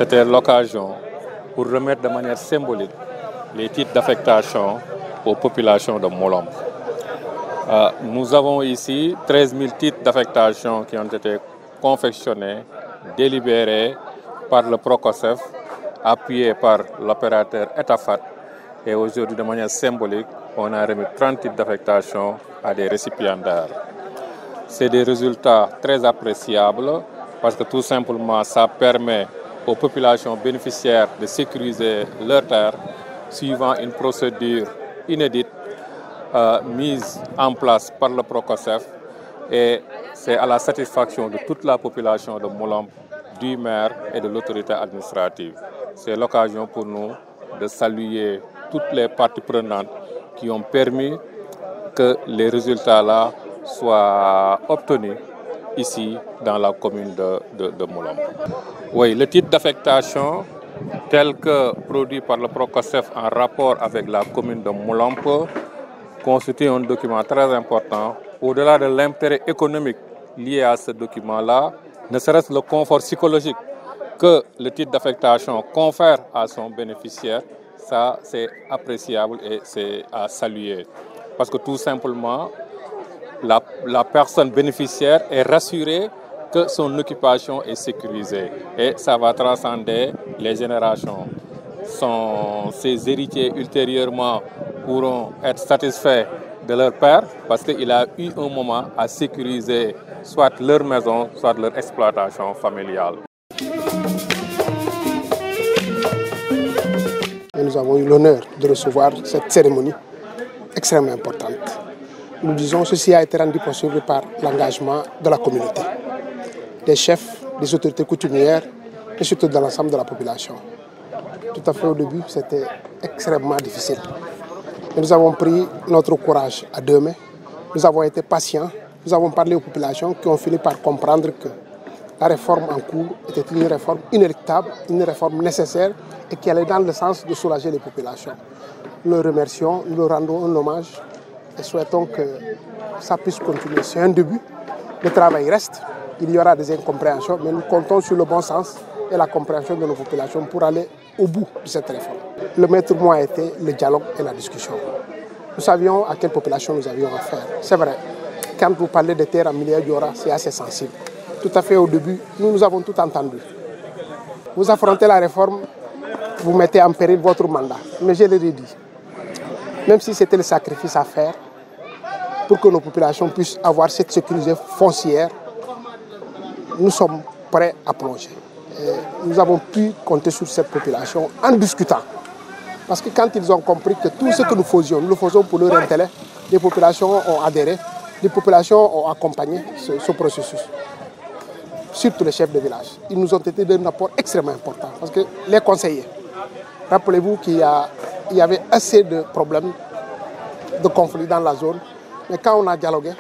C'était l'occasion pour remettre de manière symbolique les titres d'affectation aux populations de Molombe. Nous avons ici 13 000 titres d'affectation qui ont été confectionnés, délibérés par le Procosef, appuyé par l'opérateur Etafat. Et aujourd'hui, de manière symbolique, on a remis 30 titres d'affectation à des récipiendaires. C'est des résultats très appréciables parce que tout simplement, ça permet aux populations bénéficiaires de sécuriser leurs terres suivant une procédure inédite mise en place par le Procosef, et c'est à la satisfaction de toute la population de Molombe, du maire et de l'autorité administrative. C'est l'occasion pour nous de saluer toutes les parties prenantes qui ont permis que les résultats-là soient obtenus ici dans la commune de Molombe. Oui, le titre d'affectation tel que produit par le Procosef en rapport avec la commune de Molombe constitue un document très important. Au-delà de l'intérêt économique lié à ce document-là, ne serait-ce le confort psychologique que le titre d'affectation confère à son bénéficiaire, ça c'est appréciable et c'est à saluer. Parce que tout simplement, la personne bénéficiaire est rassurée que son occupation est sécurisée et ça va transcender les générations. Ses héritiers ultérieurement pourront être satisfaits de leur père parce qu'il a eu un moment à sécuriser soit leur maison, soit leur exploitation familiale. Et nous avons eu l'honneur de recevoir cette cérémonie extrêmement importante. Nous disons que ceci a été rendu possible par l'engagement de la communauté, des chefs, des autorités coutumières et surtout de l'ensemble de la population. Tout à fait au début, c'était extrêmement difficile. Mais nous avons pris notre courage à deux mains, nous avons été patients, nous avons parlé aux populations qui ont fini par comprendre que la réforme en cours était une réforme inéluctable, une réforme nécessaire et qui allait dans le sens de soulager les populations. Nous le remercions, nous leur rendons un hommage et souhaitons que ça puisse continuer. C'est un début, le travail reste, il y aura des incompréhensions, mais nous comptons sur le bon sens et la compréhension de nos populations pour aller au bout de cette réforme. Le maître mot a été le dialogue et la discussion. Nous savions à quelle population nous avions affaire. C'est vrai, quand vous parlez de terres en milieu Diora, c'est assez sensible. Tout à fait au début, nous avons tout entendu. Vous affrontez la réforme, vous mettez en péril votre mandat. Mais je l'ai dit, même si c'était le sacrifice à faire pour que nos populations puissent avoir cette sécurité foncière, nous sommes prêts à plonger. Et nous avons pu compter sur cette population en discutant. Parce que quand ils ont compris que tout ce que nous le faisions pour leur intérêt, les populations ont adhéré, les populations ont accompagné ce processus. Surtout les chefs de village. Ils nous ont été d'un apport extrêmement important. Parce que les conseillers, rappelez-vous qu'il y avait assez de problèmes, de conflits dans la zone. Mais quand on a dialogué,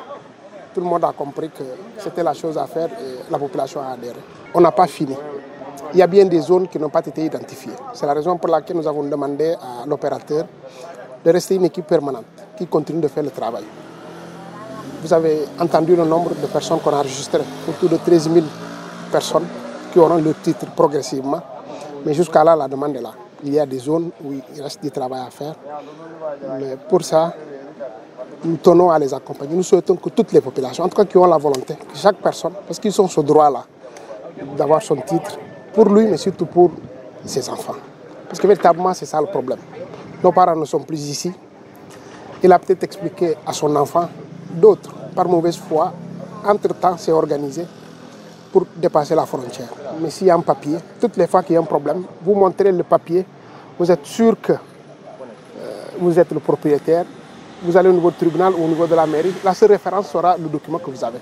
tout le monde a compris que c'était la chose à faire et la population a adhéré. On n'a pas fini. Il y a bien des zones qui n'ont pas été identifiées. C'est la raison pour laquelle nous avons demandé à l'opérateur de rester une équipe permanente qui continue de faire le travail. Vous avez entendu le nombre de personnes qu'on a enregistrées, autour de 13 000 personnes qui auront leur titre progressivement. Mais jusqu'à là, la demande est là. Il y a des zones où il reste du travail à faire. Mais pour ça, nous tenons à les accompagner. Nous souhaitons que toutes les populations, en tout cas qui ont la volonté, que chaque personne, parce qu'ils ont ce droit-là, d'avoir son titre, pour lui, mais surtout pour ses enfants. Parce que véritablement, c'est ça le problème. Nos parents ne sont plus ici. Il a peut-être expliqué à son enfant, d'autres, par mauvaise foi, entre-temps, s'est organisé pour dépasser la frontière. Mais s'il y a un papier, toutes les fois qu'il y a un problème, vous montrez le papier, vous êtes sûr que vous êtes le propriétaire, vous allez au niveau du tribunal ou au niveau de la mairie, la seule référence sera le document que vous avez.